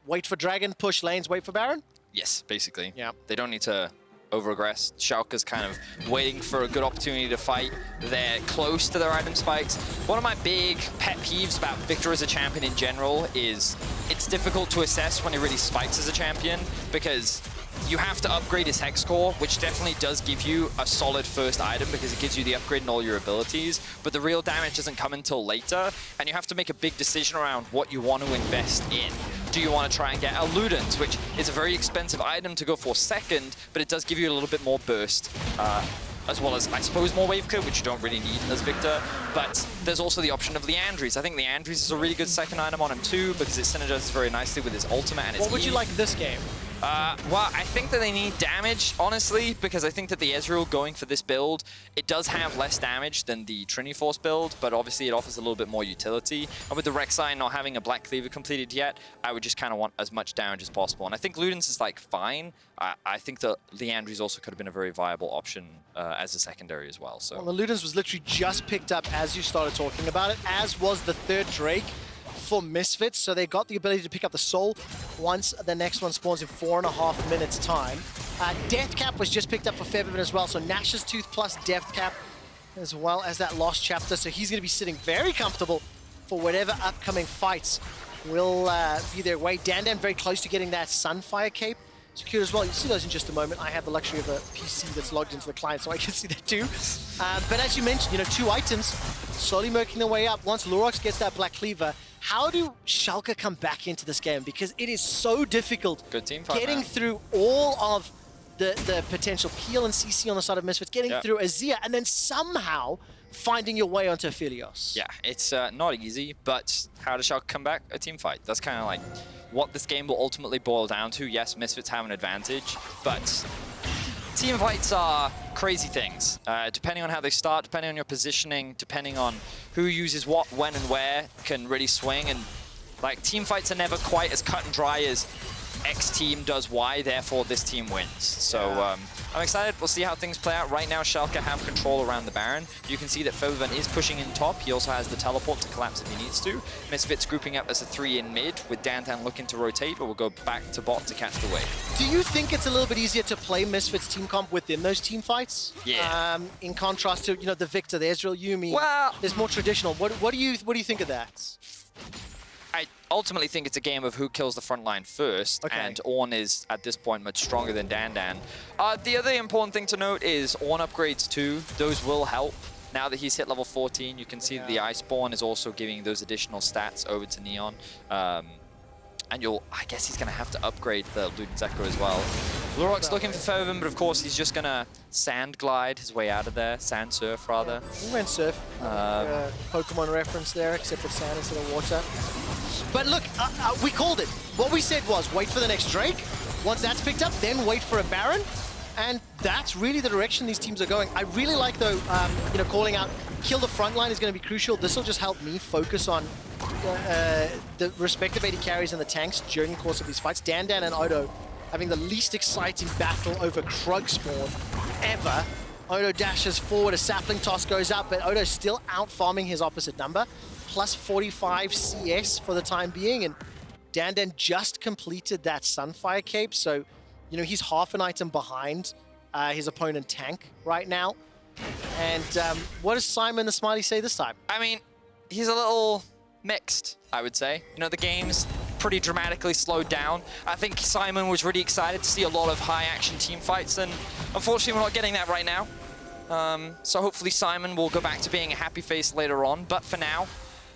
Wait for Dragon, push lanes, wait for Baron? Yes, basically. Yeah. They don't need to over-aggress. Schalke's kind of waiting for a good opportunity to fight. They're close to their item spikes. One of my big pet peeves about Viktor as a champion in general is it's difficult to assess when he really spikes as a champion because you have to upgrade his hex core, which definitely does give you a solid first item because it gives you the upgrade in all your abilities, but the real damage doesn't come until later, and you have to make a big decision around what you want to invest in. Do you want to try and get a Ludens, which is a very expensive item to go for second, but it does give you a little bit more burst, as well as, I suppose, more wave code, which you don't really need as Viktor, but there's also the option of Liandry's. I think Liandry's is a really good second item on him too, because it synergizes very nicely with his ultimate and his What would you like this game? Well, I think that they need damage, honestly, because I think that the Ezreal going for this build, it does have less damage than the Trinity Force build, but obviously it offers a little bit more utility. And with the Rek'Sai not having a Black Cleaver completed yet, I would just kind of want as much damage as possible. And I think Ludens is, like, fine. I think that Liandry's also could have been a very viable option as a secondary as well. So. Well, the Ludens was literally just picked up as you started talking about it, as was the 3rd Drake for Misfits, so they got the ability to pick up the soul once the next one spawns in 4.5 minutes time. Death Cap was just picked up for Febiven as well, so Nash's Tooth plus Death Cap as well as that Lost Chapter, so he's going to be sitting very comfortable for whatever upcoming fights will be their way. Dandan very close to getting that Sunfire Cape secured as well. You'll see those in just a moment. I have the luxury of a PC that's logged into the client, so I can see that too. But as you mentioned, you know, 2 items slowly working their way up. Once Lurox gets that Black Cleaver, how do Schalke come back into this game? Because it is so difficult Good team fight, getting man. through all of the potential peel and CC on the side of Misfits, getting through Azir, and then somehow finding your way onto Aphelios. Yeah, it's not easy, but how does Schalke come back? A team fight. That's kind of like what this game will ultimately boil down to. Yes, Misfits have an advantage, but team fights are crazy things. Depending on how they start, depending on your positioning, depending on who uses what, when, and where, can really swing. And like team fights are never quite as cut and dry as X team does Y, therefore this team wins. So I'm excited. We'll see how things play out. Right now, Schalke have control around the Baron. You can see that Febiven is pushing in top. He also has the teleport to collapse if he needs to. Misfits grouping up as a 3 in mid, with Dantan looking to rotate, but we'll go back to bot to catch the wave. Do you think it's a little bit easier to play Misfits team comp within those team fights? Yeah. In contrast to, you know, the Viktor, the Ezreal, Yuumi. Well, there's more traditional. What do you think of that? I ultimately think it's a game of who kills the front line first, and Ornn is, at this point, much stronger than Dandan. The other important thing to note is Ornn upgrades too. Those will help. Now that he's hit level 14, you can see that the Iceborne is also giving those additional stats over to Neon. And I guess he's going to have to upgrade the Ludens Echo as well. Lurox looking for Febiven, but of course he's just going to sand glide his way out of there. Sand surf, rather. He went surf. Pokemon reference there, except for sand instead of water. But look, we called it. What we said was wait for the next Drake. Once that's picked up, then wait for a Baron. And that's really the direction these teams are going. I really like, though, you know, calling out kill the front line is going to be crucial. This will just help me focus on the respective AD carries and the tanks during the course of these fights. Dandan and Odo having the least exciting battle over Krug spawn ever. Odo dashes forward, a sapling toss goes up, but Odo's still out farming his opposite number. Plus 45 CS for the time being, and Dandan just completed that Sunfire Cape, so you know he's half an item behind his opponent tank right now. And what does Simon the Smiley say this time? I mean, he's a little mixed, I would say. You know, the game's pretty dramatically slowed down. I think Simon was really excited to see a lot of high-action team fights, and unfortunately we're not getting that right now. So hopefully Simon will go back to being a happy face later on, but for now,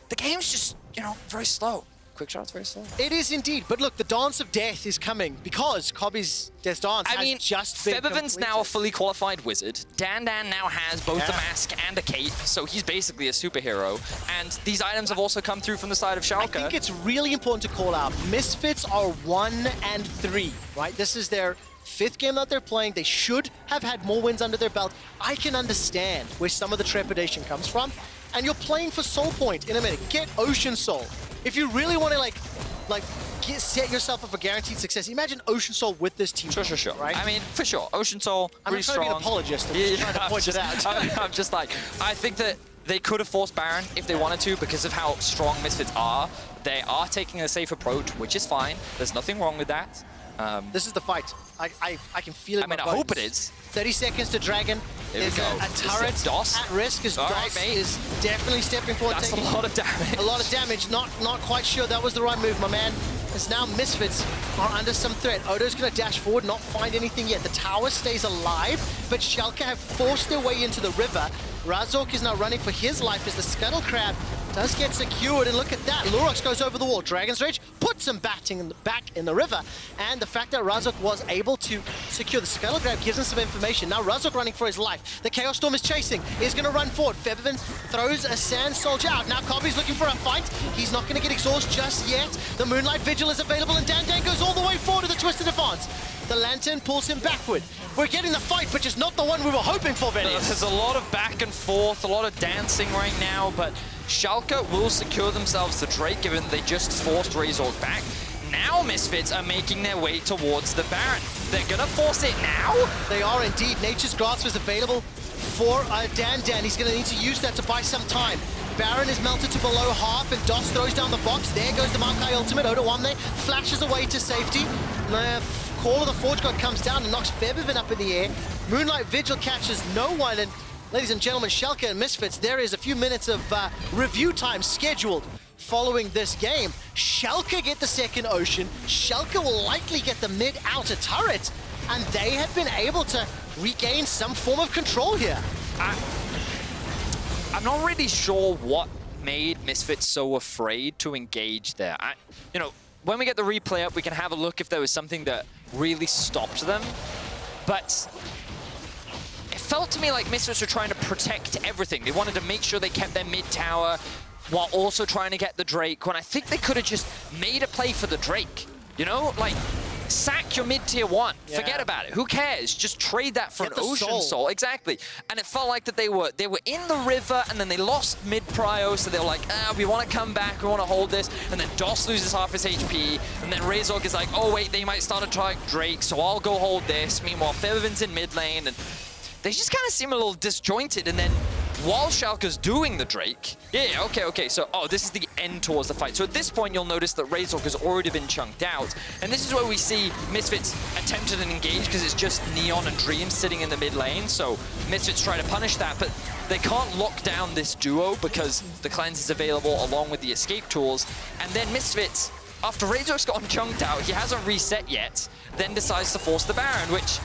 the game's just, you know, very slow. Quickshot's very slow. It is indeed, but look, the Dance of Death is coming because Kobbe's Death Dance has just been Febiven's now a fully qualified wizard. Dandan now has both a mask and a cape, so he's basically a superhero. And these items have also come through from the side of Schalke. I think it's really important to call out, Misfits are 1-3, right? This is their 5th game that they're playing. They should have had more wins under their belt. I can understand where some of the trepidation comes from. And you're playing for Soul Point in a minute. Get Ocean Soul. If you really want to like set yourself up for guaranteed success. Imagine Ocean Soul with this team. Sure. Right? I mean, for sure. Ocean Soul, really strong. I'm not trying to be an apologist. I'm just trying to point it out. I'm just like, I think that they could have forced Baron if they wanted to because of how strong Misfits are. They are taking a safe approach, which is fine. There's nothing wrong with that. This is the fight. I can feel it. I mean, I hope it is. 30 seconds to Dragon. There's a turret at risk as DOS is definitely stepping forward. That's a lot of damage. A lot of damage. Not quite sure that was the right move, my man. As now Misfits are under some threat. Odo's going to dash forward, not find anything yet. The tower stays alive, but Schalke have forced their way into the river. Razork is now running for his life as the Scuttle Crab does get secured, and look at that. Lurox goes over the wall. Dragon's Rage puts him back in the river, and the fact that Razork was able to secure the Scuttle Crab gives him some information. Now Razork running for his life. The Chaos Storm is chasing. Is going to run forward. Febiven throws a Sand Soldier out. Now Kobbe's looking for a fight. He's not going to get exhaust just yet. The Moonlight Vigil is available, and Dan goes all the way forward to the Twisted Advance. The Lantern pulls him backward. We're getting the fight, but just not the one we were hoping for, Vedius. There's a lot of back and forth, a lot of dancing right now, but Schalke will secure themselves the Drake, given they just forced Razork back. Now Misfits are making their way towards the Baron. They're gonna force it now? They are indeed. Nature's Grasp is available for Dan. He's gonna need to use that to buy some time. Baron is melted to below half, and DOS throws down the box. There goes the Maokai ultimate. Odoamne flashes away to safety. Call of the Forge God comes down and knocks Febiven up in the air. Moonlight Vigil catches no one, and ladies and gentlemen, Schalke and Misfits, there is a few minutes of review time scheduled following this game. Schalke get the second Ocean. Schalke will likely get the mid-outer turret, and they have been able to regain some form of control here. I'm not really sure what made Misfits so afraid to engage there. You know, when we get the replay up, we can have a look if there was something that really stopped them. But it felt to me like Misfits were trying to protect everything. They wanted to make sure they kept their mid-tower while also trying to get the Drake, when I think they could have just made a play for the Drake. You know, like, sack your mid-tier 1. Yeah. Forget about it. Who cares? Just trade that for an Ocean Soul. Exactly. And it felt like that they were in the river, and then they lost mid-prio, so they were like, we want to come back, we want to hold this. And then DOS loses half his HP, and then Razork is like, oh wait, they might start to try Drake, so I'll go hold this. Meanwhile, Febiven's in mid lane, and they just kind of seem a little disjointed. And then while Schalke's doing the Drake, okay, so, this is the end towards the fight. So at this point, you'll notice that Razork has already been chunked out. And this is where we see Misfits attempted an engage, because it's just Neon and Dream sitting in the mid lane. So Misfits try to punish that, but they can't lock down this duo because the cleanse is available along with the escape tools. And then Misfits, after Razork's gotten chunked out, he hasn't reset yet, then decides to force the Baron, which...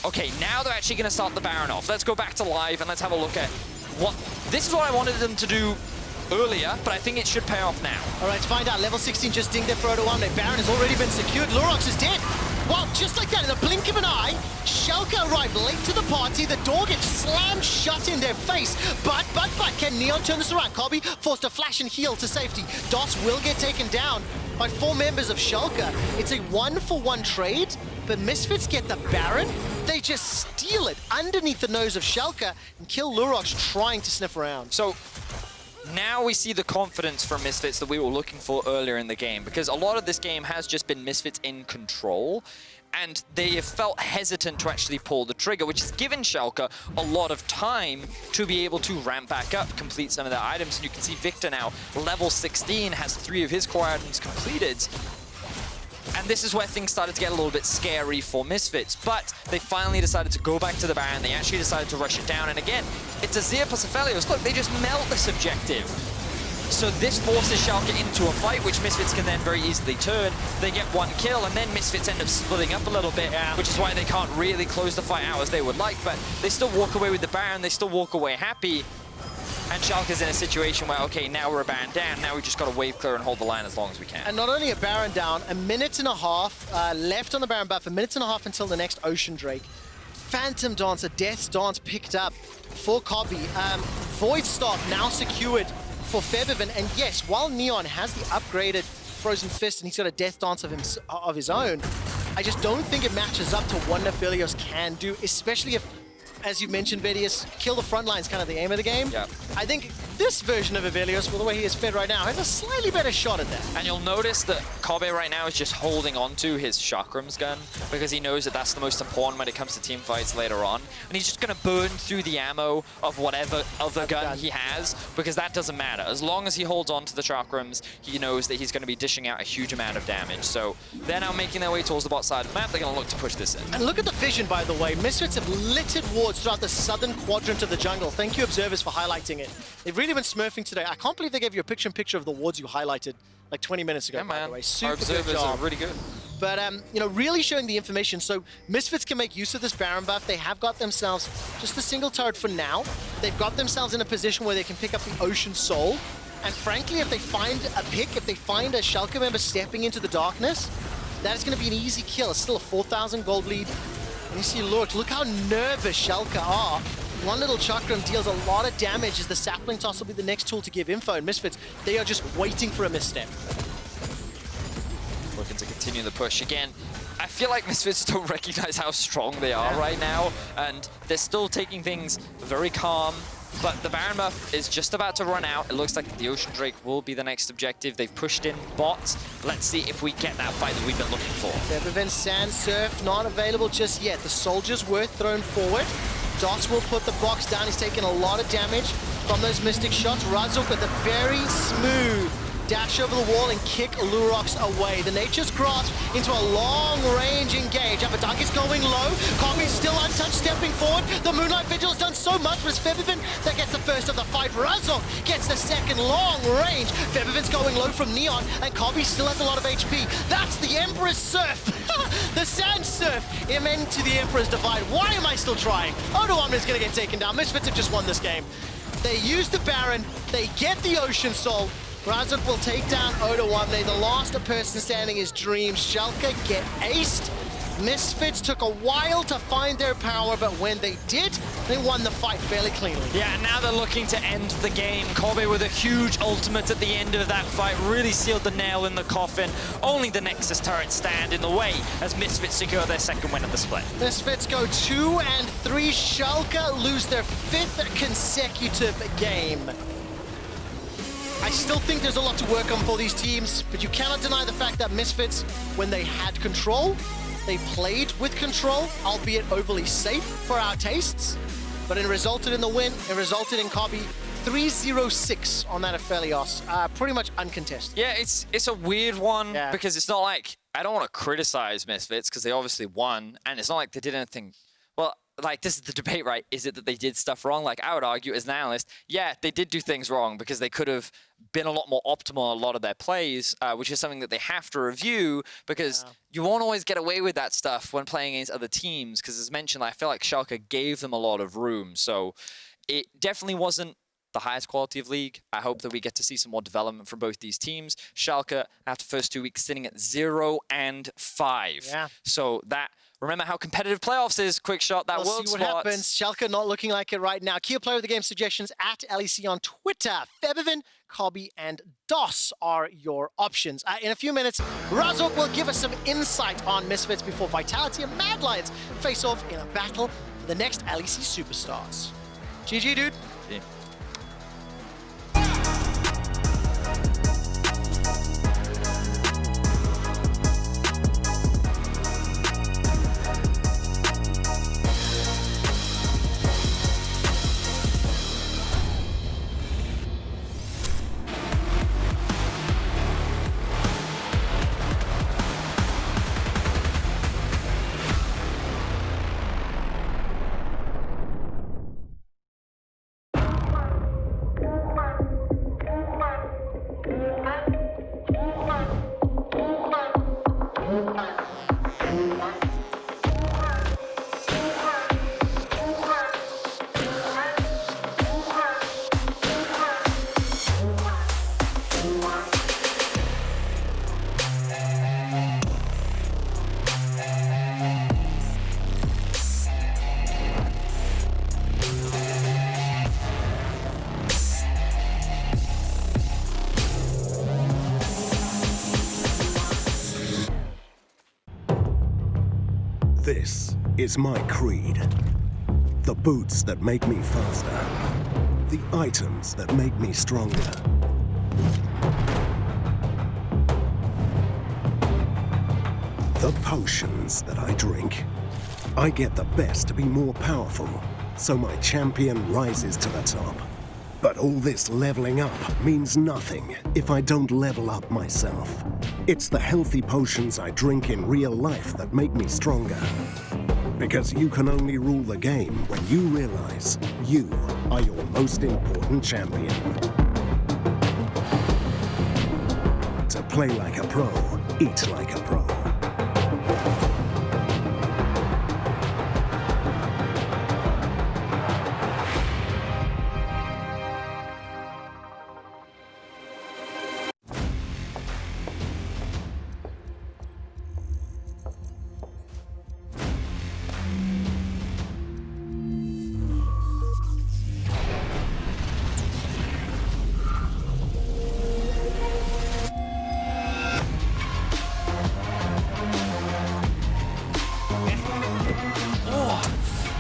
Okay, now they're actually going to start the Baron off. Let's go back to live and let's have a look at what... This is what I wanted them to do earlier, but I think it should pay off now. All right, let's find out. Level 16 just dinged there for Odoamne. Baron has already been secured. Lurox is dead. Well, just like that, in the blink of an eye, Schalke arrived late to the party. The door gets slammed shut in their face. But, can Neon turn this around? Kobbe forced a flash and heal to safety. DOS will get taken down by 4 members of Schalke. It's a 1-for-1 trade, but Misfits get the Baron. They just steal it underneath the nose of Schalke and kill Lurox trying to sniff around. So now we see the confidence from Misfits that we were looking for earlier in the game, because a lot of this game has just been Misfits in control, and they have felt hesitant to actually pull the trigger, which has given Schalke a lot of time to be able to ramp back up, complete some of their items. And you can see Viktor now, level 16, has 3 of his core items completed. And this is where things started to get a little bit scary for Misfits, but they finally decided to go back to the Baron. They actually decided to rush it down, and again, it's Azir plus Aphelios. Look, they just melt this objective. So this forces Schalke into a fight, which Misfits can then very easily turn. They get 1 kill, and then Misfits end up splitting up a little bit, which is why they can't really close the fight out as they would like, but they still walk away with the Baron, they still walk away happy. And Schalke's in a situation where, okay, now we're a Baron down, now we just got to wave clear and hold the line as long as we can. And not only a Baron down, a minute and a half left on the Baron buff, a minute and a half until the next Ocean Drake. Phantom Dance, a Death's Dance picked up for Kobbe. Void Staff now secured for Febiven, and yes, while Neon has the upgraded Frozen Fist and he's got a Death Dance of his own, I just don't think it matches up to what Aphelios can do, especially if as you mentioned, Vedius, kill the front line is kind of the aim of the game. Yeah. I think this version of Aphelios, well, the way he is fed right now, has a slightly better shot at that. And you'll notice that Kobbe right now is just holding on to his Chakrams gun because he knows that that's the most important when it comes to team fights later on. And he's just going to burn through the ammo of whatever other gun he has because that doesn't matter. As long as he holds on to the Chakrams, he knows that he's going to be dishing out a huge amount of damage. So they're now making their way towards the bot side of the map. They're going to look to push this in. And look at the vision, by the way. Misfits have littered wards throughout the southern quadrant of the jungle. Thank you, observers, for highlighting it. They've really been smurfing today. I can't believe they gave you a picture-in-picture of the wards you highlighted like 20 minutes ago, by the way. Super Our observers good job. are really good. But, you know, really showing the information. So Misfits can make use of this Baron buff. They have got themselves just a single turret for now. They've got themselves in a position where they can pick up the Ocean Soul. And frankly, if they find a pick, if they find a Schalke member stepping into the darkness, that is going to be an easy kill. It's still a 4,000 gold lead. And you see Lurox, look how nervous Schalke are. One little Chakram deals a lot of damage as the Sapling Toss will be the next tool to give info. And Misfits, they are just waiting for a misstep. Looking to continue the push again. I feel like Misfits don't recognize how strong they are right now, and they're still taking things very calm. But the Baron buff is just about to run out. It looks like the Ocean Drake will be the next objective. They've pushed in bot. Let's see if we get that fight that we've been looking for. Febiven, Sand Surf, not available just yet. The soldiers were thrown forward. Dots will put the box down. He's taken a lot of damage from those Mystic shots. Razork with a very smooth dash over the wall and kick Lurox away. The Nature's Grasp into a long-range engage. Abbedagge is going low. Kobbe's still untouched, stepping forward. The Moonlight Vigil has done so much, but it's Febiven that gets the first of the fight. Razork gets the second long range. Febiven's going low from Neon, and Kobbe still has a lot of HP. That's the Emperor's Surf. The Sand Surf. Amen to the Emperor's Divide. Why am I still trying? Odoamne is going to get taken down. Misfits have just won this game. They use the Baron. They get the Ocean Soul. Razork will take down Odoamne. The last person standing is Dream. Schalke get aced. Misfits took a while to find their power, but when they did, they won the fight fairly cleanly. Yeah, and now they're looking to end the game. Kobbe with a huge ultimate at the end of that fight really sealed the nail in the coffin. Only the Nexus turret stand in the way as Misfits secure their second win of the split. Misfits go 2-3. Schalke lose their 5th consecutive game. I still think there's a lot to work on for these teams, but you cannot deny the fact that Misfits, when they had control, they played with control, albeit overly safe for our tastes, but it resulted in the win. It resulted in Kobbe 3-0-6 on that Aphelios, pretty much uncontested. Yeah, it's a weird one because it's not like, I don't want to criticize Misfits because they obviously won, and it's not like they did anything, well, like, this is the debate, right? Is it that they did stuff wrong? Like, I would argue as an analyst, yeah, they did do things wrong because they could have been a lot more optimal in a lot of their plays, which is something that they have to review because you won't always get away with that stuff when playing against other teams because, as mentioned, I feel like Schalke gave them a lot of room. So it definitely wasn't the highest quality of league. I hope that we get to see some more development from both these teams. Schalke, after the first 2 weeks, sitting at 0-5. Yeah. So that... Remember how competitive playoffs is, Quickshot, that world see what spot. happens. Schalke not looking like it right now. Key player of the game suggestions at LEC on Twitter. Febiven, Kobbe, and DOS are your options. In a few minutes, Razork will give us some insight on Misfits before Vitality and Mad Lions face off in a battle for the next LEC Superstars. GG, dude. Yeah. This is my creed. The The boots that make me faster. The items that make me stronger. The potions that I drink. I get the best to be more powerful, so my champion rises to the top. But all this leveling up means nothing if I don't level up myself. It's the healthy potions I drink in real life that make me stronger. Because you can only rule the game when you realize you are your most important champion. To play like a pro, eat like a pro.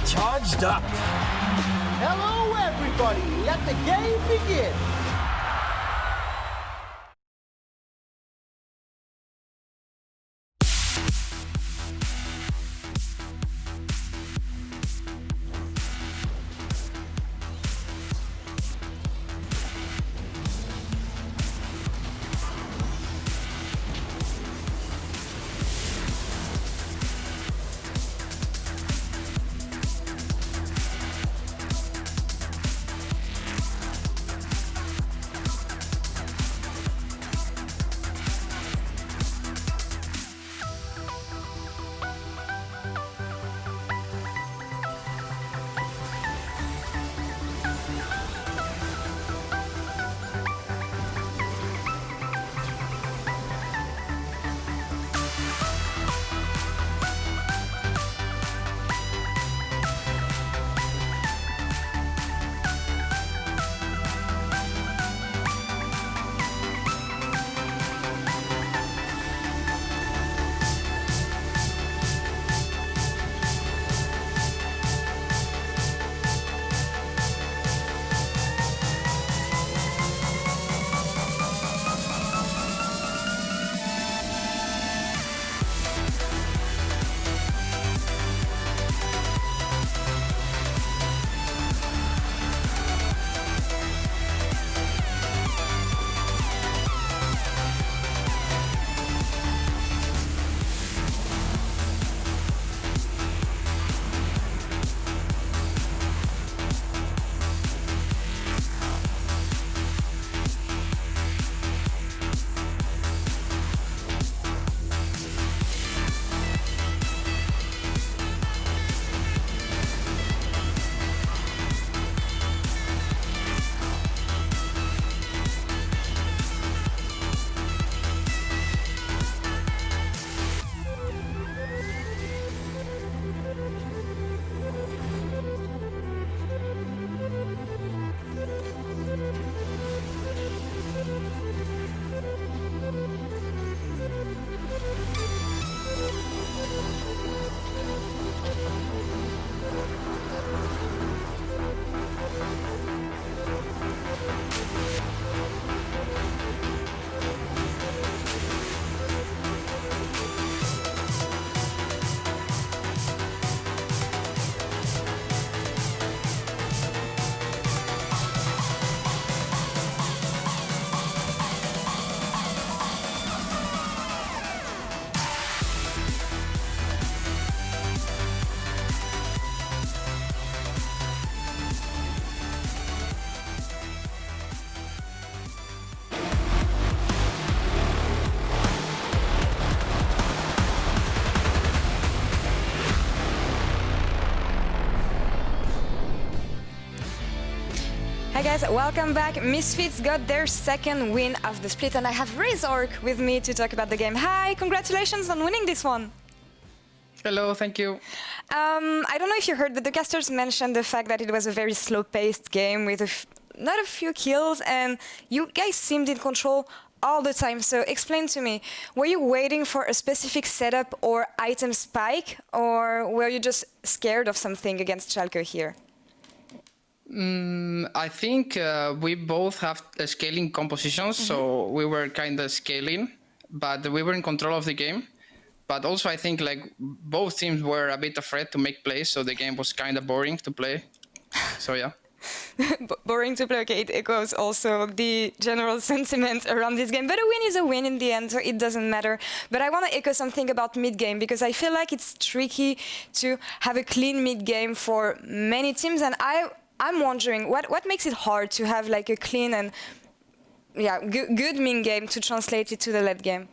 Charged up. Hello, everybody. Let the game begin. Hi guys, welcome back. Misfits got their second win of the split and I have Razork with me to talk about the game. Hi, congratulations on winning this one. Hello, thank you. I don't know if you heard, but the casters mentioned the fact that it was a very slow-paced game with not a few kills and you guys seemed in control all the time. So explain to me, were you waiting for a specific setup or item spike, or were you just scared of something against Schalke here? I think we both have scaling compositions, so we were kind of scaling, but we were in control of the game. But also, I think like both teams were a bit afraid to make plays, so the game was kind of boring to play. So yeah. Boring to play. Okay, it echoes also the general sentiment around this game. But a win is a win in the end, so it doesn't matter. But I want to echo something about mid-game, because I feel like it's tricky to have a clean mid-game for many teams. And I'm wondering, what makes it hard to have like a clean and good mid-game to translate it to the late game?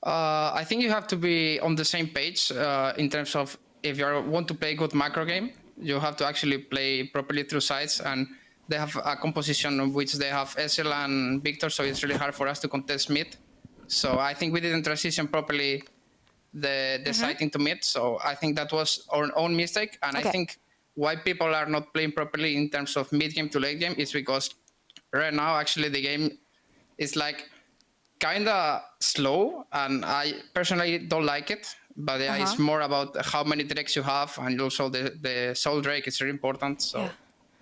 I think you have to be on the same page in terms of if you want to play good macro game, you have to actually play properly through sides, and they have a composition in which they have Ezreal and Viktor, so it's really hard for us to contest mid. So I think we didn't transition properly the side into mid, so I think that was our own mistake, and I think why people are not playing properly in terms of mid game to late game is because right now actually the game is like kind of slow, and I personally don't like it. But yeah, it's more about how many drakes you have, and also the soul drake is really important. So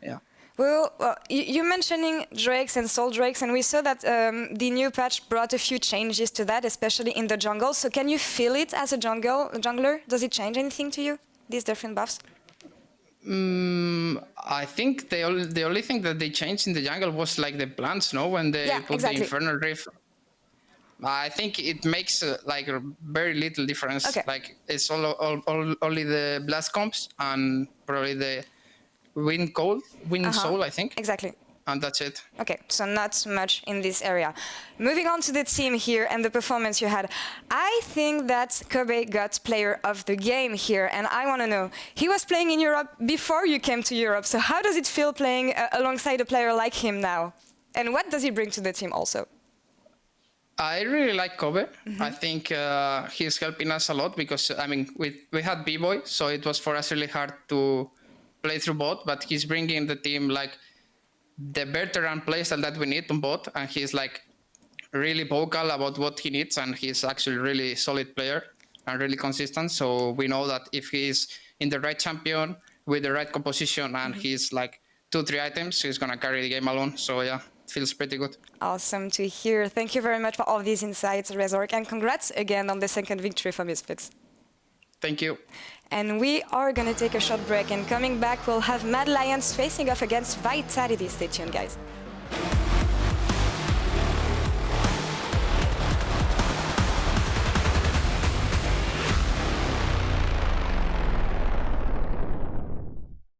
yeah. Well, you're mentioning drakes and soul drakes, and we saw that the new patch brought a few changes to that, especially in the jungle. So can you feel it as a jungler? Does it change anything to you, these different buffs? I think the only thing that they changed in the jungle was like the plants, no? When they put the Infernal Rift. I think it makes like a very little difference. Like it's only the blast comps and probably the wind soul, I think. Exactly. And that's it. Okay, so not much in this area. Moving on to the team here and the performance you had. I think that Kobbe got player of the game here, and I want to know, he was playing in Europe before you came to Europe, so how does it feel playing alongside a player like him now? And what does he bring to the team also? I really like Kobbe. I think he's helping us a lot because, I mean, we had B-Boy, so it was for us really hard to play through bot, but he's bringing the team like the veteran playstyle that we need on bot, and he's like really vocal about what he needs, and he's actually really solid player and really consistent. So we know that if he's in the right champion with the right composition and he's like 2-3 items, he's gonna carry the game alone. So yeah. Feels pretty good. Awesome to hear. Thank you very much for all these insights, Razork, and congrats again on the second victory for Misfits. Thank you. And we are going to take a short break, and coming back, we'll have Mad Lions facing off against Vitality. Stay tuned, guys.